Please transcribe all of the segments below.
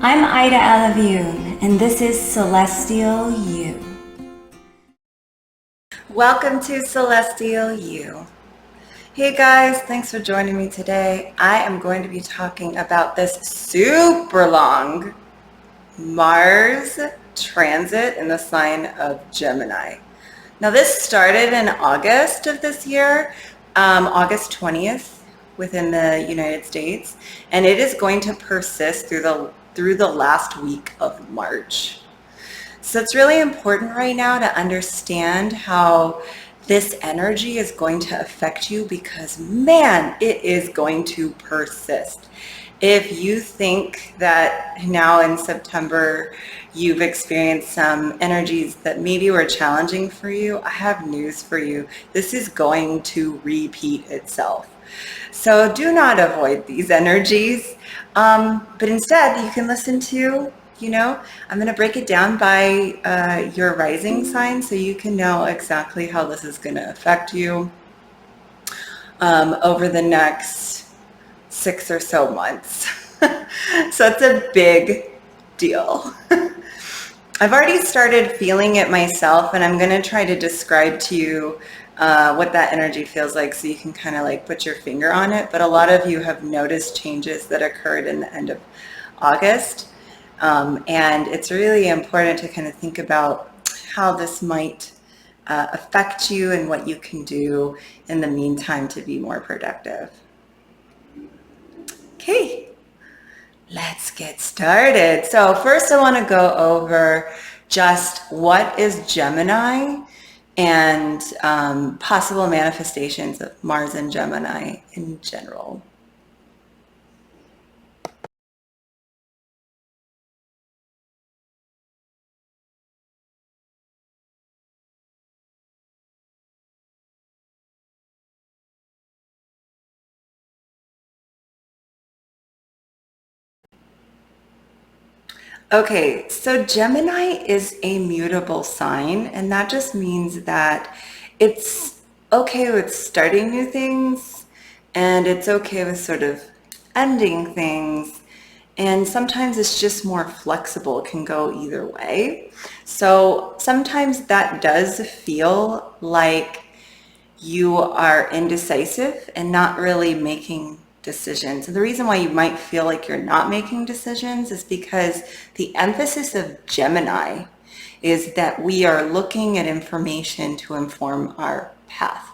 I'm Ida Alavune, and this is Celestial You. Welcome to Celestial You. Hey guys, thanks for joining me today. I am going to be talking about this super long Mars transit in the sign of Gemini. Now this started in August of this year, August 20th within the United States, and it is going to persist through the last week of March. So it's really important right now to understand how this energy is going to affect you because, man, it is going to persist. If you think that now in September you've experienced some energies that maybe were challenging for you, I have news for you. This is going to repeat itself. So do not avoid these energies, but instead you can listen to, I'm going to break it down by your rising sign so you can know exactly how this is going to affect you over the next 6 or so months. So it's a big deal. I've already started feeling it myself, and I'm going to try to describe to you what that energy feels like so you can kind of like put your finger on it. But a lot of you have noticed changes that occurred in the end of August. And it's really important to kind of think about how this might affect you and what you can do in the meantime to be more productive. Okay, let's get started. So first I want to go over just what is Gemini and possible manifestations of Mars and Gemini in general. Okay, so Gemini is a mutable sign, and that just means that it's okay with starting new things and it's okay with sort of ending things. And sometimes it's just more flexible, it can go either way. So sometimes that does feel like you are indecisive and not really making decisions. And the reason why you might feel like you're not making decisions is because the emphasis of Gemini is that we are looking at information to inform our path.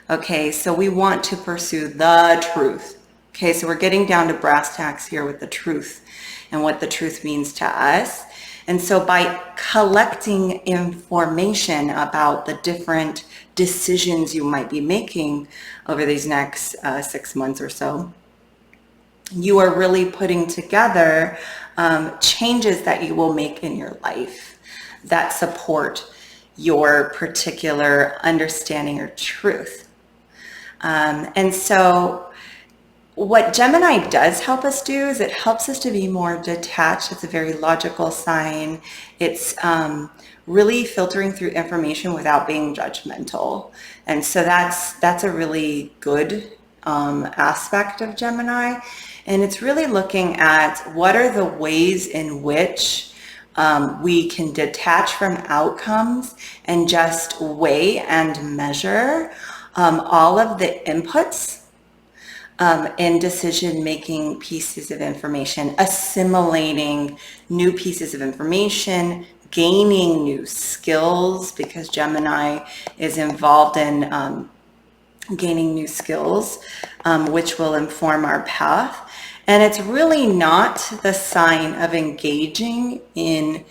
Okay, so we want to pursue the truth. Okay, so we're getting down to brass tacks here with the truth and what the truth means to us. And so by collecting information about the different decisions you might be making over these next 6 months or so, you are really putting together changes that you will make in your life that support your particular understanding or truth. And so what Gemini does help us do is it helps us to be more detached. It's a very logical sign. It's really filtering through information without being judgmental. And so that's a really good aspect of Gemini. And it's really looking at what are the ways in which we can detach from outcomes and just weigh and measure all of the inputs in decision-making pieces of information, assimilating new pieces of information, gaining new skills, because Gemini is involved in gaining new skills, which will inform our path. And it's really not the sign of engaging in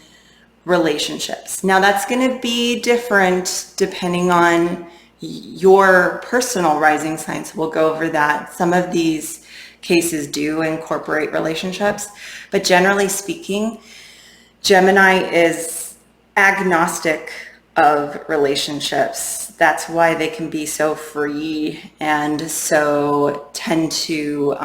relationships. Now that's going to be different depending on your personal rising signs. We'll go over that. Some of these cases do incorporate relationships, but generally speaking, Gemini is agnostic of relationships. That's why they can be so free and so tend to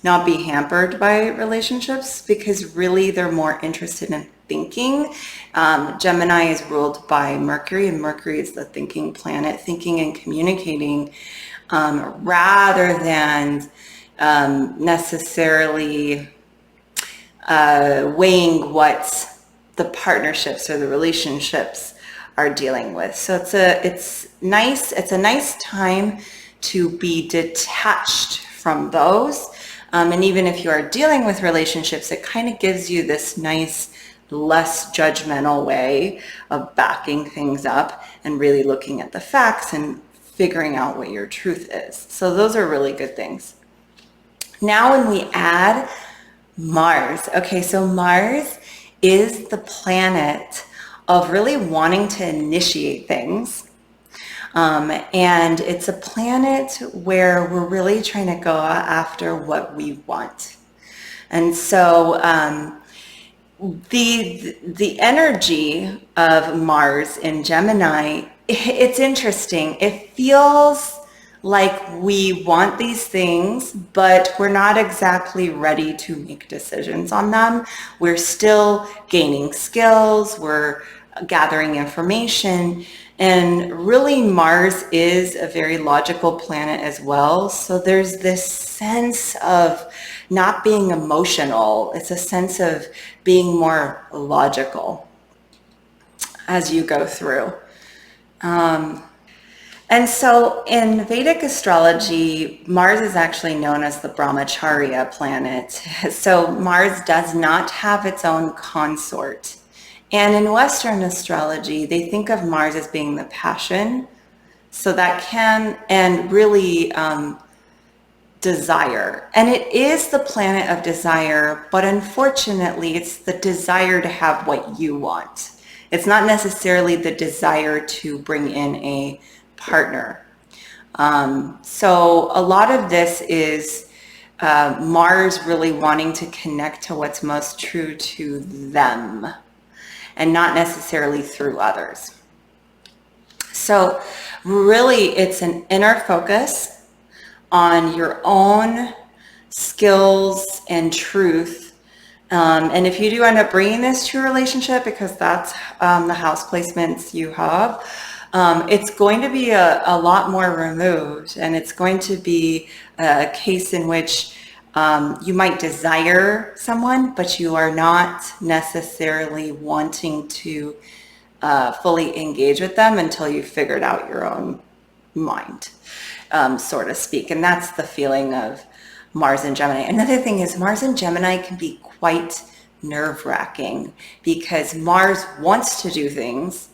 not be hampered by relationships, because really they're more interested in thinking. Gemini is ruled by Mercury, and Mercury is the thinking planet, thinking and communicating, rather than necessarily weighing what the partnerships or the relationships are dealing with. So it's nice. It's a nice time to be detached from those. And even if you are dealing with relationships, it kind of gives you this nice, less judgmental way of backing things up and really looking at the facts and figuring out what your truth is. So those are really good things. Now when we add Mars, okay, so Mars is the planet of really wanting to initiate things. And it's a planet where we're really trying to go after what we want. And so the energy of Mars in Gemini, it's interesting. It feels like we want these things, but we're not exactly ready to make decisions on them. We're still gaining skills, we're gathering information, and really Mars is a very logical planet as well. So there's this sense of not being emotional. It's a sense of being more logical as you go through. And so in Vedic astrology, Mars is actually known as the Brahmacharya planet. So Mars does not have its own consort. And in Western astrology, they think of Mars as being the passion. So that can, and really desire. And it is the planet of desire, but unfortunately, it's the desire to have what you want. It's not necessarily the desire to bring in a partner. So a lot of this is Mars really wanting to connect to what's most true to them and not necessarily through others. So really it's an inner focus on your own skills and truth. And if you do end up bringing this to a relationship, because that's the house placements you have, it's going to be a lot more removed, and it's going to be a case in which you might desire someone, but you are not necessarily wanting to fully engage with them until you've figured out your own mind, so to speak. And that's the feeling of Mars and Gemini. Another thing is Mars and Gemini can be quite nerve-wracking because Mars wants to do things.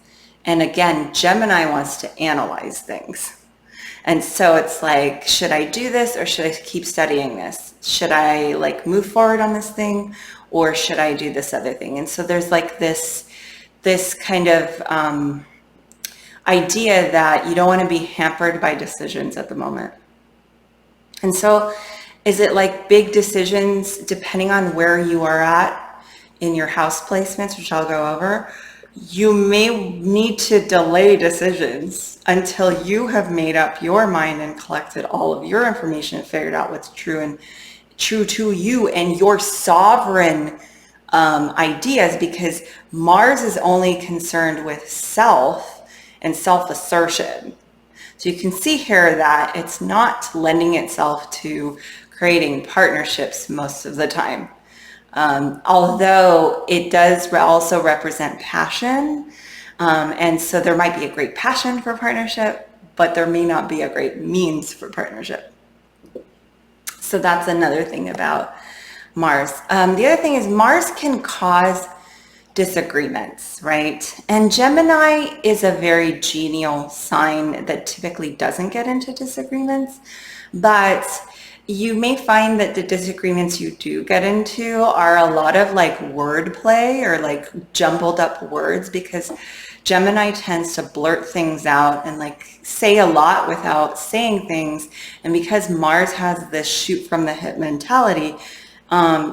And again, Gemini wants to analyze things. And so it's like, should I do this or should I keep studying this? Should I like move forward on this thing or should I do this other thing? And so there's like this kind of idea that you don't want to be hampered by decisions at the moment. And so is it like big decisions depending on where you are at in your house placements, which I'll go over? You may need to delay decisions until you have made up your mind and collected all of your information and figured out what's true and true to you and your sovereign ideas, because Mars is only concerned with self and self-assertion. So you can see here that it's not lending itself to creating partnerships most of the time. Although it does also represent passion. And so there might be a great passion for partnership, but there may not be a great means for partnership. So that's another thing about Mars. The other thing is Mars can cause disagreements, right? And Gemini is a very genial sign that typically doesn't get into disagreements, but you may find that the disagreements you do get into are a lot of like wordplay or like jumbled up words, because Gemini tends to blurt things out and like say a lot without saying things. And because Mars has this shoot from the hip mentality,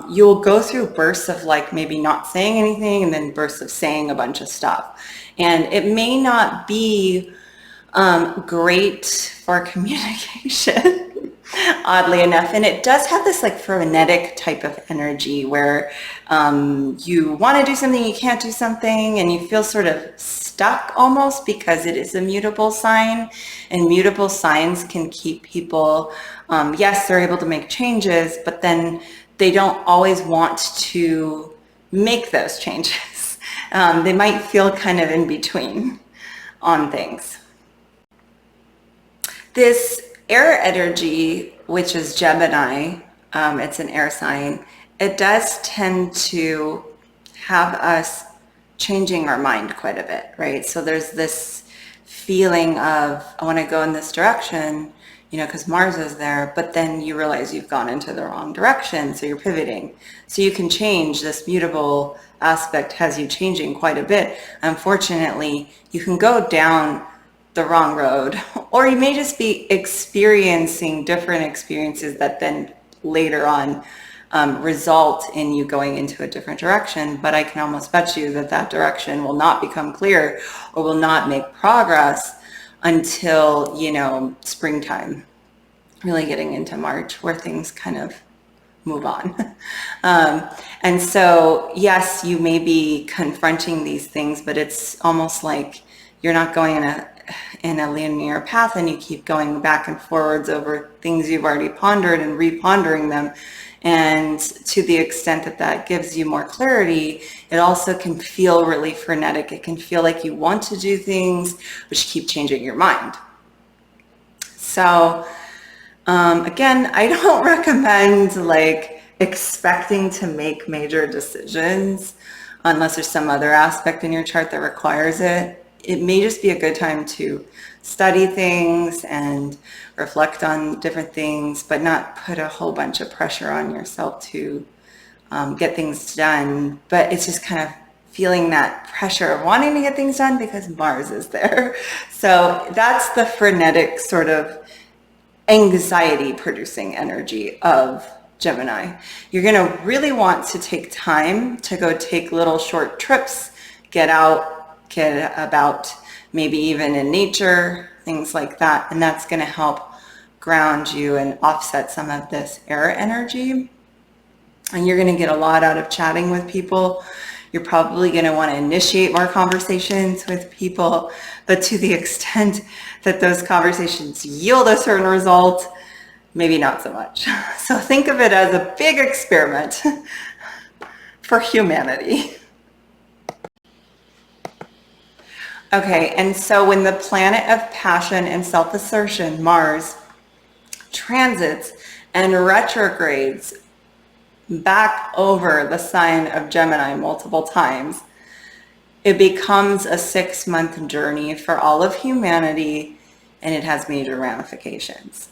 you'll go through bursts of like maybe not saying anything and then bursts of saying a bunch of stuff. And it may not be great for communication. Oddly enough. And it does have this like frenetic type of energy where you want to do something, you can't do something, and you feel sort of stuck almost because it is a mutable sign, and mutable signs can keep people, yes, they're able to make changes, but then they don't always want to make those changes. They might feel kind of in between on things. This air energy, which is Gemini, it's an air sign, it does tend to have us changing our mind quite a bit, right? So there's this feeling of, I want to go in this direction, because Mars is there, but then you realize you've gone into the wrong direction, so you're pivoting. So you can change. This mutable aspect has you changing quite a bit. Unfortunately, you can go down the wrong road, or you may just be experiencing different experiences that then later on result in you going into a different direction. But I can almost bet you that that direction will not become clear or will not make progress until, springtime, really getting into March, where things kind of move on. And so, yes, you may be confronting these things, but it's almost like you're not going in a linear path, and you keep going back and forwards over things you've already pondered and repondering them. And to the extent that that gives you more clarity, it also can feel really frenetic. It can feel like you want to do things, which keep changing your mind. So again, I don't recommend expecting to make major decisions unless there's some other aspect in your chart that requires it. It may just be a good time to study things and reflect on different things, but not put a whole bunch of pressure on yourself to get things done. But it's just kind of feeling that pressure of wanting to get things done because Mars is there. So that's the frenetic sort of anxiety producing energy of Gemini. You're going to really want to take time to go take little short trips, get out, get about, maybe even in nature, things like that. And that's going to help ground you and offset some of this air energy. And you're going to get a lot out of chatting with people. You're probably going to want to initiate more conversations with people, but to the extent that those conversations yield a certain result, maybe not so much. So think of it as a big experiment for humanity. Okay, and so when the planet of passion and self-assertion, Mars, transits and retrogrades back over the sign of Gemini multiple times, it becomes a 6-month journey for all of humanity, and it has major ramifications.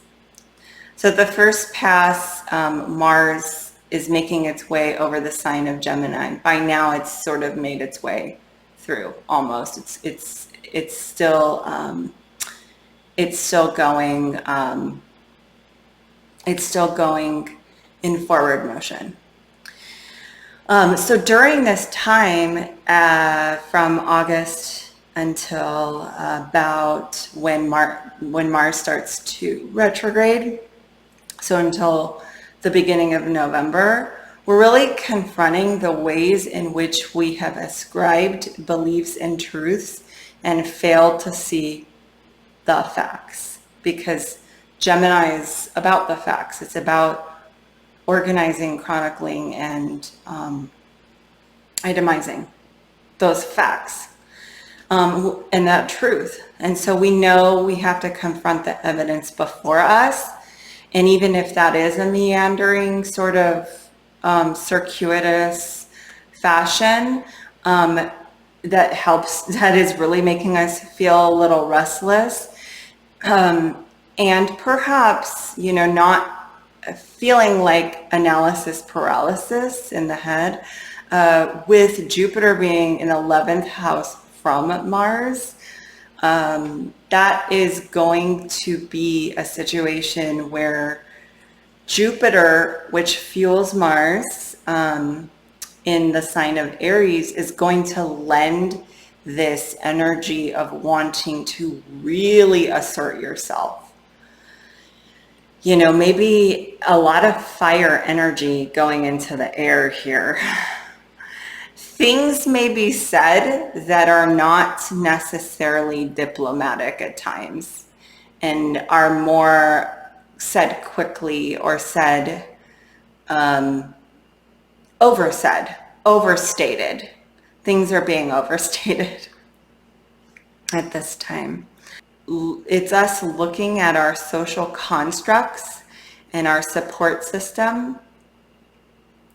So the first pass, Mars is making its way over the sign of Gemini. By now, it's sort of made its way through almost. It's still going. It's still going in forward motion. So during this time, from August until about when Mars starts to retrograde, so until the beginning of November, we're really confronting the ways in which we have ascribed beliefs and truths and failed to see the facts, because Gemini is about the facts. It's about organizing, chronicling, and itemizing those facts and that truth. And so we know we have to confront the evidence before us. And even if that is a meandering sort of circuitous fashion, that helps, that is really making us feel a little restless. And perhaps, not feeling like analysis paralysis in the head, with Jupiter being in 11th house from Mars, that is going to be a situation where Jupiter, which fuels Mars in the sign of Aries, is going to lend this energy of wanting to really assert yourself. Maybe a lot of fire energy going into the air here. Things may be said that are not necessarily diplomatic at times and are more said quickly or said overstated. Things are being overstated at this time. It's us looking at our social constructs and our support system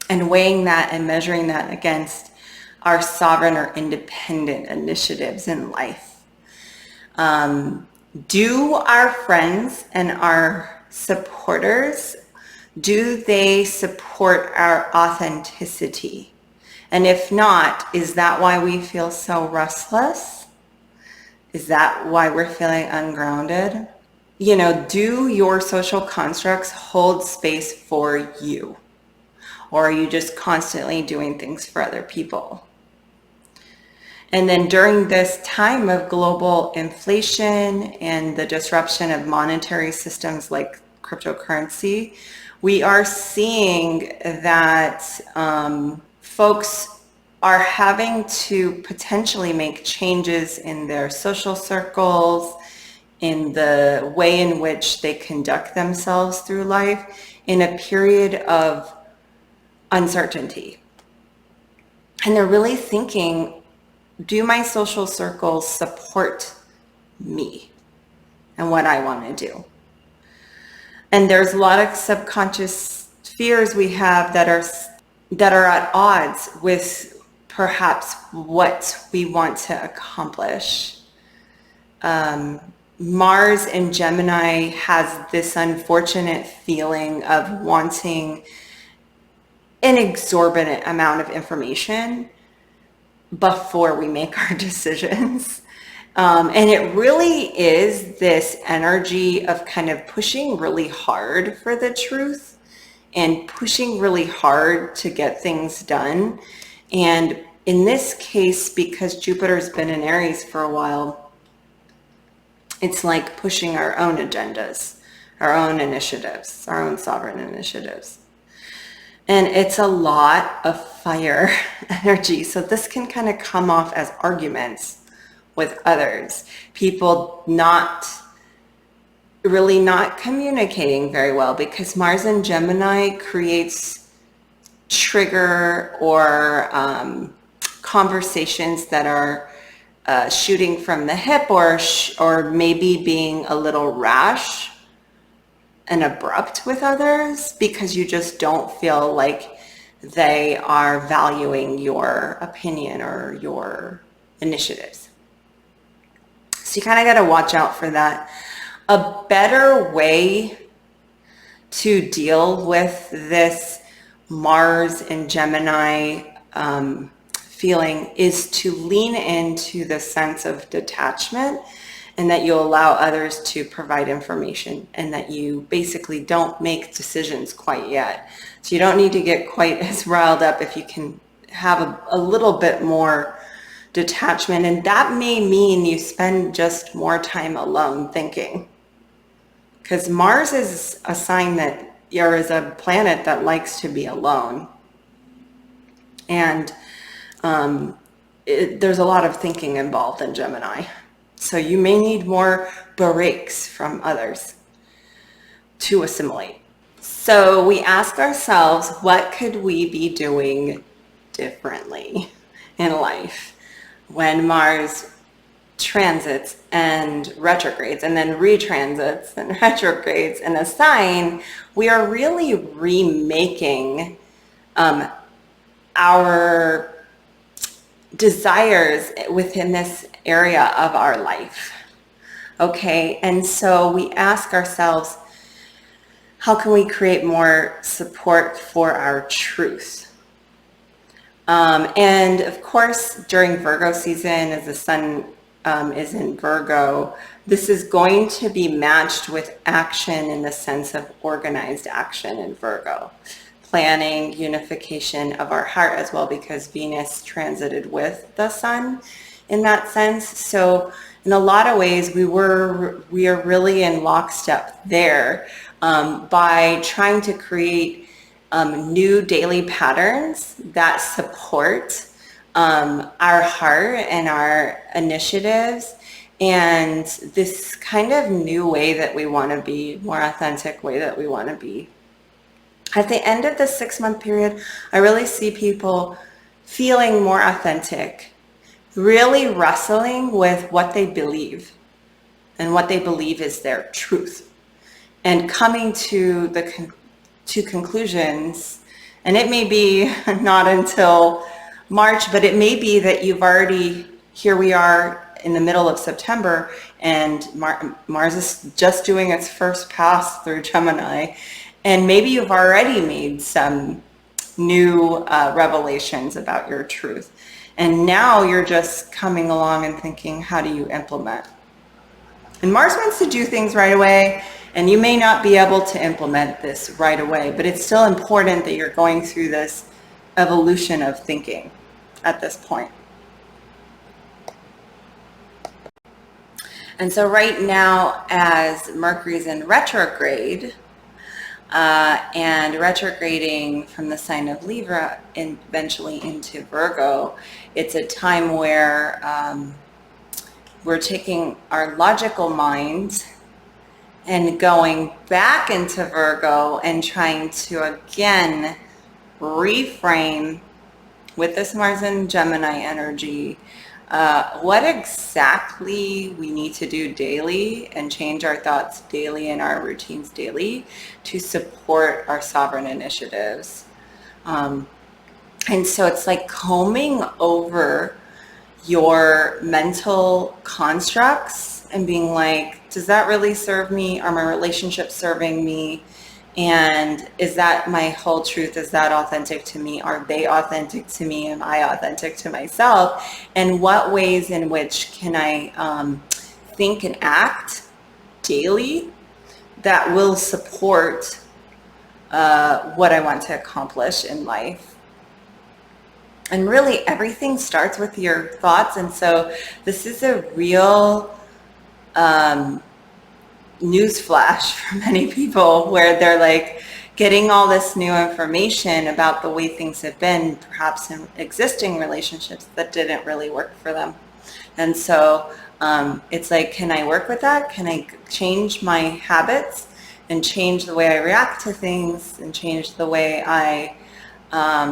and weighing that and measuring that against our sovereign or independent initiatives in life. Do our friends and our supporters, do they support our authenticity? And if not, is that why we feel so restless? Is that why we're feeling ungrounded? You know, do your social constructs hold space for you? Or are you just constantly doing things for other people? And then during this time of global inflation and the disruption of monetary systems like cryptocurrency, we are seeing that folks are having to potentially make changes in their social circles, in the way in which they conduct themselves through life in a period of uncertainty. And they're really thinking, do my social circles support me and what I want to do? And there's a lot of subconscious fears we have that are at odds with perhaps what we want to accomplish. Mars in Gemini has this unfortunate feeling of wanting an exorbitant amount of information before we make our decisions. And it really is this energy of kind of pushing really hard for the truth and pushing really hard to get things done. And in this case, because Jupiter's been in Aries for a while, it's like pushing our own agendas, our own initiatives, our own sovereign initiatives. And it's a lot of fire energy. So this can kind of come off as arguments with others. People not communicating very well, because Mars in Gemini creates trigger or conversations that are shooting from the hip, or maybe being a little rash and abrupt with others because you just don't feel like they are valuing your opinion or your initiatives. So you kind of got to watch out for that. A better way to deal with this Mars and Gemini feeling is to lean into the sense of detachment, and that you allow others to provide information, and that you basically don't make decisions quite yet. So you don't need to get quite as riled up if you can have a little bit more detachment. And that may mean you spend just more time alone thinking, because Mars is a sign that, or is a planet that likes to be alone. And there's a lot of thinking involved in Gemini. So you may need more breaks from others to assimilate. So we ask ourselves, what could we be doing differently in life when Mars transits and retrogrades, and then retransits and retrogrades in a sign? We are really remaking our desires within this area of our life. Okay, and so we ask ourselves, how can we create more support for our truth? And of course, during Virgo season, as the sun is in Virgo, this is going to be matched with action in the sense of organized action in Virgo. Planning, unification of our heart as well, because Venus transited with the sun in that sense. So in a lot of ways, we are really in lockstep there by trying to create new daily patterns that support our heart and our initiatives, and this kind of new way that we want to be, more authentic way that we want to be. At the end of the 6-month period, I really see people feeling more authentic, really wrestling with what they believe and what they believe is their truth, and coming to to conclusions. And it may be not until March, but it may be that you've already, here we are in the middle of September, and Mars is just doing its first pass through Gemini, and maybe you've already made some new revelations about your truth. And now you're just coming along and thinking, how do you implement? And Mars wants to do things right away, and you may not be able to implement this right away, but it's still important that you're going through this evolution of thinking at this point. And so right now, as Mercury's in retrograde, and retrograding from the sign of Libra and eventually into Virgo, it's a time where we're taking our logical mind and going back into Virgo and trying to again reframe with this Mars and Gemini energy what exactly we need to do daily and change our thoughts daily and our routines daily to support our sovereign initiatives. And so it's like combing over your mental constructs and being like, does that really serve me? Are my relationships serving me? And is that my whole truth? Is that authentic to me? Are they authentic to me? Am I authentic to myself? And what ways in which can I think and act daily that will support what I want to accomplish in life? And really everything starts with your thoughts. And so this is a real news flash for many people, where they're like getting all this new information about the way things have been, perhaps in existing relationships that didn't really work for them. And so it's like, can I work with that? Can I change my habits and change the way I react to things and change the way I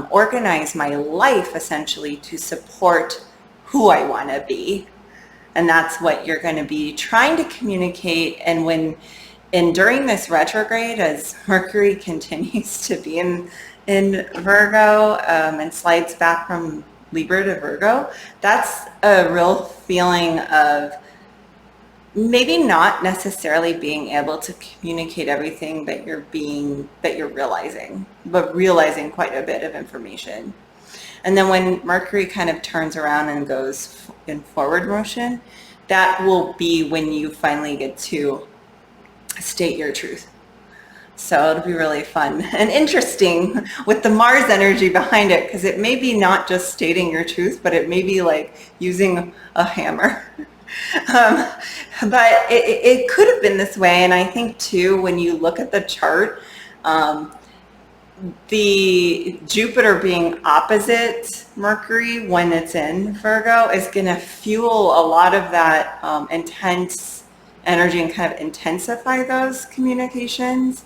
organize my life essentially to support who I want to be? And that's what you're going to be trying to communicate. And during this retrograde, as Mercury continues to be in Virgo and slides back from Libra to Virgo, that's a real feeling of maybe not necessarily being able to communicate everything that you're realizing, but realizing quite a bit of information. And then when Mercury kind of turns around and goes in forward motion, that will be when you finally get to state your truth. So it'll be really fun and interesting with the Mars energy behind it, because it may be not just stating your truth, but it may be like using a hammer. But it could have been this way. And I think too, when you look at the chart, the Jupiter being opposite Mercury when it's in Virgo is going to fuel a lot of that intense energy and kind of intensify those communications.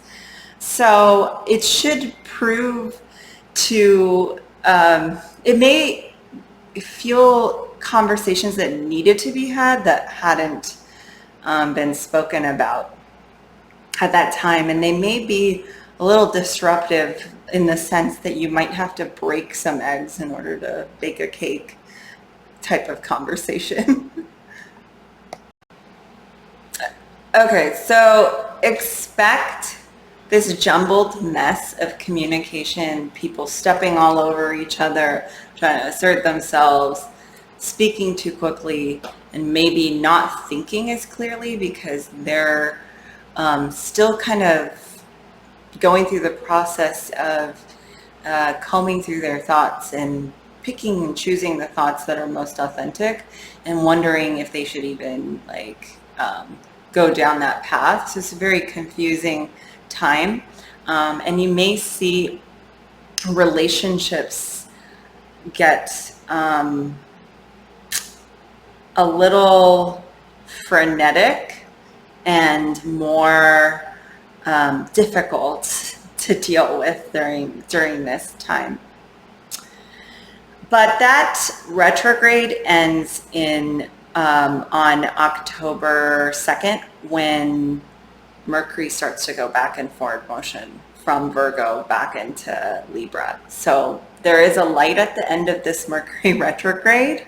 So it should prove to, it may fuel conversations that needed to be had that hadn't been spoken about at that time. And they may be a little disruptive in the sense that you might have to break some eggs in order to bake a cake type of conversation. Okay, so expect this jumbled mess of communication, people stepping all over each other, trying to assert themselves, speaking too quickly, and maybe not thinking as clearly because they're still kind of going through the process of combing through their thoughts and picking and choosing the thoughts that are most authentic, and wondering if they should even go down that path. So it's a very confusing time, and you may see relationships get a little frenetic and more difficult to deal with during this time. But that retrograde ends on October 2nd, when Mercury starts to go back in forward motion from Virgo back into Libra. So there is a light at the end of this Mercury retrograde.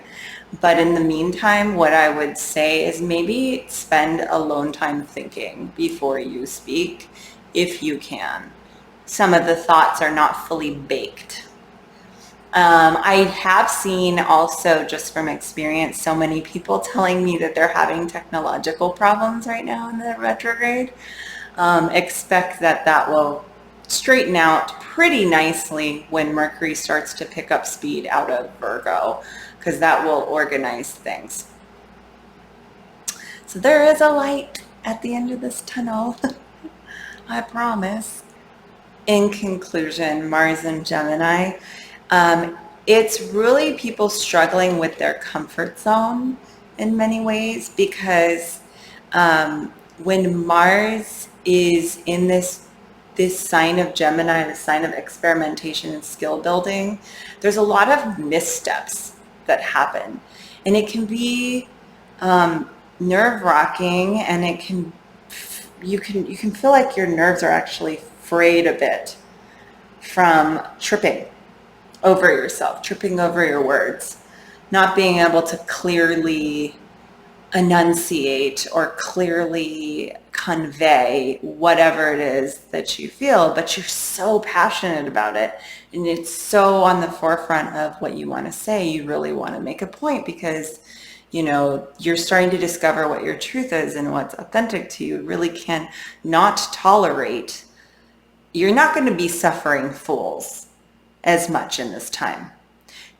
But in the meantime, what I would say is maybe spend alone time thinking before you speak, if you can. Some of the thoughts are not fully baked. I have seen also, just from experience, so many people telling me that they're having technological problems right now in the retrograde. Expect that will straighten out pretty nicely when Mercury starts to pick up speed out of Virgo, because that will organize things. So there is a light at the end of this tunnel. I promise. In conclusion, Mars and Gemini, it's really people struggling with their comfort zone in many ways, because when Mars is in this sign of Gemini, the sign of experimentation and skill building, there's a lot of missteps that happen, and it can be nerve-wracking, and you can feel like your nerves are actually frayed a bit from tripping over yourself, tripping over your words, not being able to clearly enunciate or clearly convey whatever it is that you feel, but you're so passionate about it, and it's so on the forefront of what you want to say. You really want to make a point, because you're starting to discover what your truth is and what's authentic to you. Really can not tolerate. You're not going to be suffering fools as much in this time.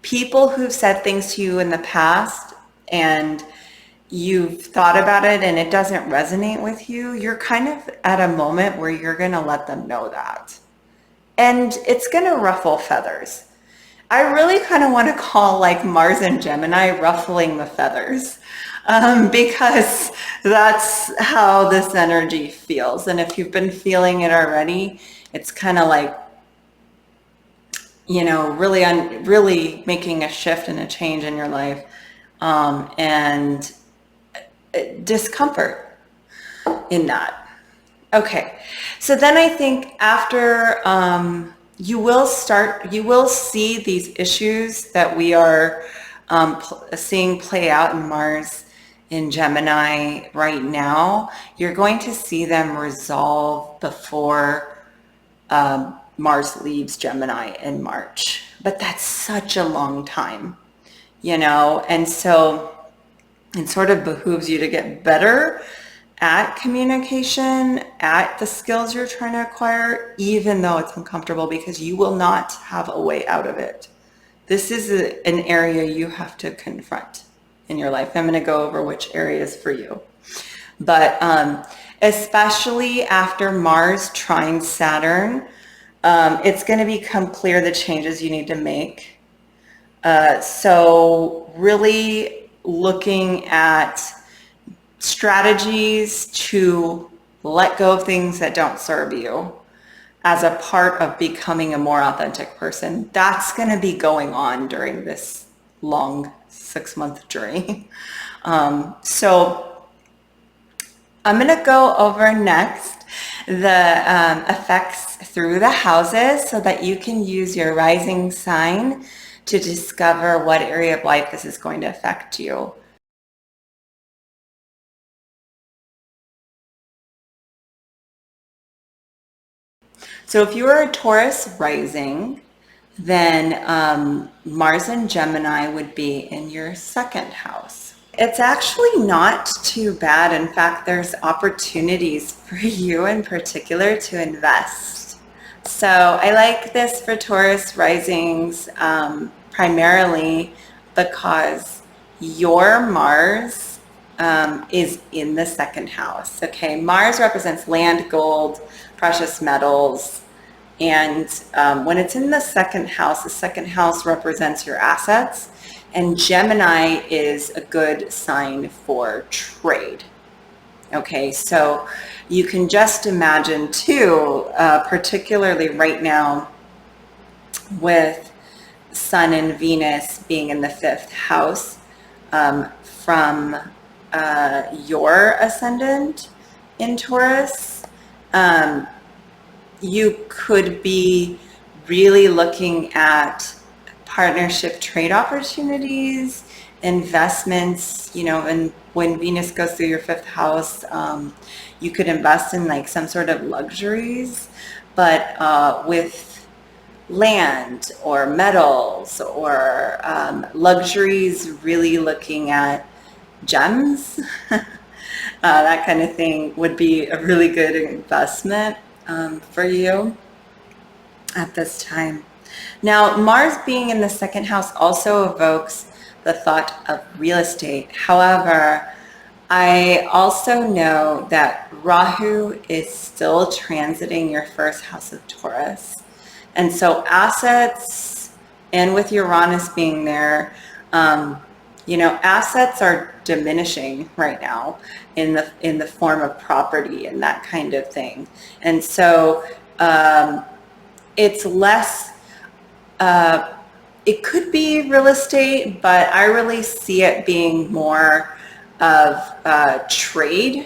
People who've said things to you in the past and you've thought about it and it doesn't resonate with you, you're kind of at a moment where you're going to let them know that. And it's going to ruffle feathers. I really kind of want to call like Mars and Gemini ruffling the feathers, because that's how this energy feels. And if you've been feeling it already, it's kind of like, really making a shift and a change in your life, and discomfort in that. Okay, so then I think after you will see these issues that we are seeing play out in Mars in Gemini right now. You're going to see them resolve before Mars leaves Gemini in March. But that's such a long time, and so it sort of behooves you to get better at communication, at the skills you're trying to acquire, even though it's uncomfortable, because you will not have a way out of it. This is an area you have to confront in your life. I'm going to go over which areas for you. But especially after Mars trine Saturn, it's going to become clear the changes you need to make. So really looking at strategies to let go of things that don't serve you as a part of becoming a more authentic person. That's going to be going on during this long 6-month journey. So I'm going to go over next the effects through the houses, so that you can use your rising sign to discover what area of life this is going to affect you. So if you are a Taurus rising, then Mars and Gemini would be in your second house. It's actually not too bad. In fact, there's opportunities for you in particular to invest. So I like this for Taurus risings, primarily because your Mars is in the second house. Okay, Mars represents land, gold, precious metals, and when it's in the second house represents your assets, and Gemini is a good sign for trade. Okay, so you can just imagine too, particularly right now with Sun and Venus being in the fifth house, from your ascendant in Taurus, um, you could be really looking at partnership trade opportunities, investments, and when Venus goes through your fifth house, you could invest in like some sort of luxuries, but with land or metals or luxuries, really looking at gems. That kind of thing would be a really good investment for you at this time. Now, Mars being in the second house also evokes the thought of real estate. However, I also know that Rahu is still transiting your first house of Taurus. And so assets, and with Uranus being there, assets are diminishing right now in the form of property and that kind of thing. And so it's less, it could be real estate, but I really see it being more of trading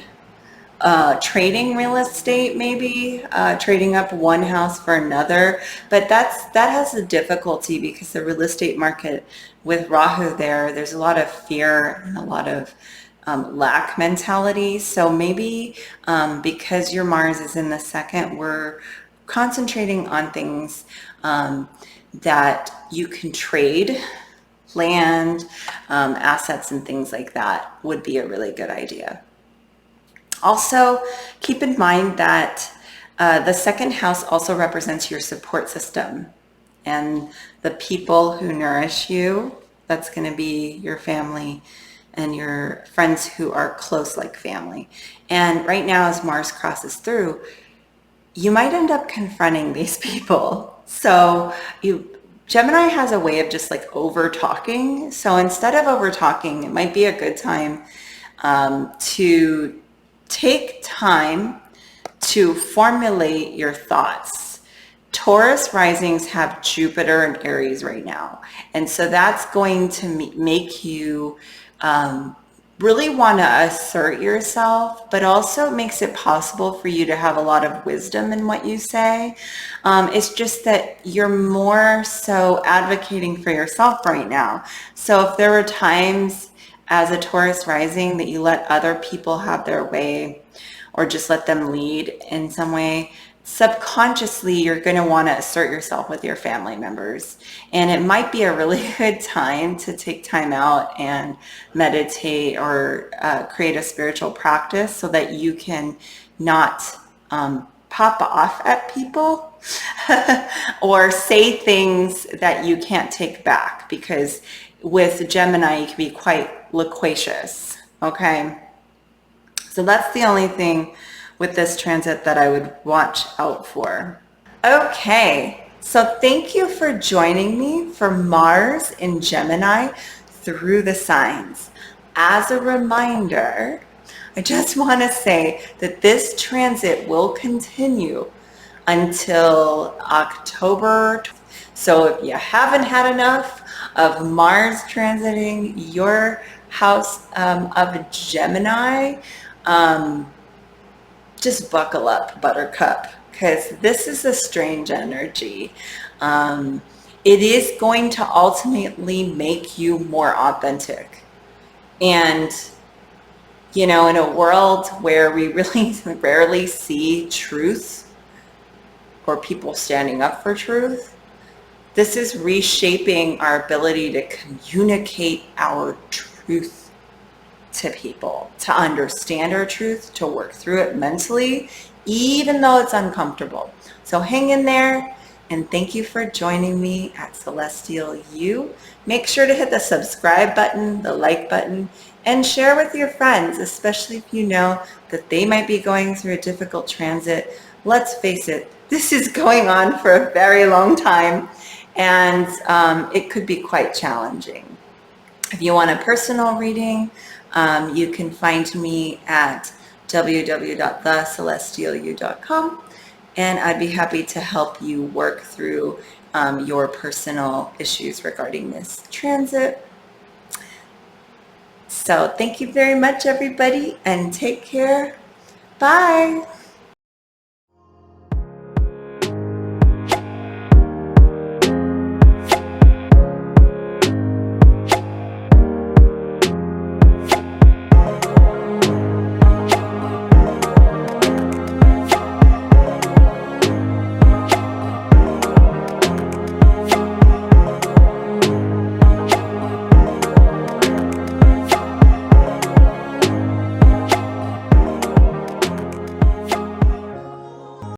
real estate, maybe trading up one house for another. But that has a difficulty because the real estate market with Rahu there's a lot of fear and a lot of lack mentality. So maybe because your Mars is in the second, we're concentrating on things that you can trade, land, assets, and things like that would be a really good idea. Also, keep in mind that the second house also represents your support system and the people who nourish you. That's going to be your family and your friends who are close like family. And right now, as Mars crosses through, you might end up confronting these people. So Gemini has a way of just like over talking. So instead of over talking, it might be a good time to take time to formulate your thoughts. Taurus risings have Jupiter and Aries right now. And so that's going to make you really want to assert yourself, but also makes it possible for you to have a lot of wisdom in what you say. It's just that you're more so advocating for yourself right now. So if there were times as a Taurus rising that you let other people have their way or just let them lead in some way, subconsciously you're going to want to assert yourself with your family members. And it might be a really good time to take time out and meditate or create a spiritual practice so that you can not pop off at people or say things that you can't take back, because with Gemini, you can be quite loquacious, okay? So that's the only thing with this transit that I would watch out for. Okay, so thank you for joining me for Mars in Gemini through the signs. As a reminder, I just want to say that this transit will continue until October. So if you haven't had enough of Mars transiting your house of Gemini, just buckle up, Buttercup, because this is a strange energy. It is going to ultimately make you more authentic. And, in a world where we really rarely see truth or people standing up for truth, this is reshaping our ability to communicate our truth to people, to understand our truth, to work through it mentally, even though it's uncomfortable. So hang in there, and thank you for joining me at Celestial You. Make sure to hit the subscribe button, the like button, and share with your friends, especially if you know that they might be going through a difficult transit. Let's face it, this is going on for a very long time, and it could be quite challenging. If you want a personal reading, you can find me at www.thecelestialyou.com, and I'd be happy to help you work through your personal issues regarding this transit. So thank you very much, everybody, and take care. Bye.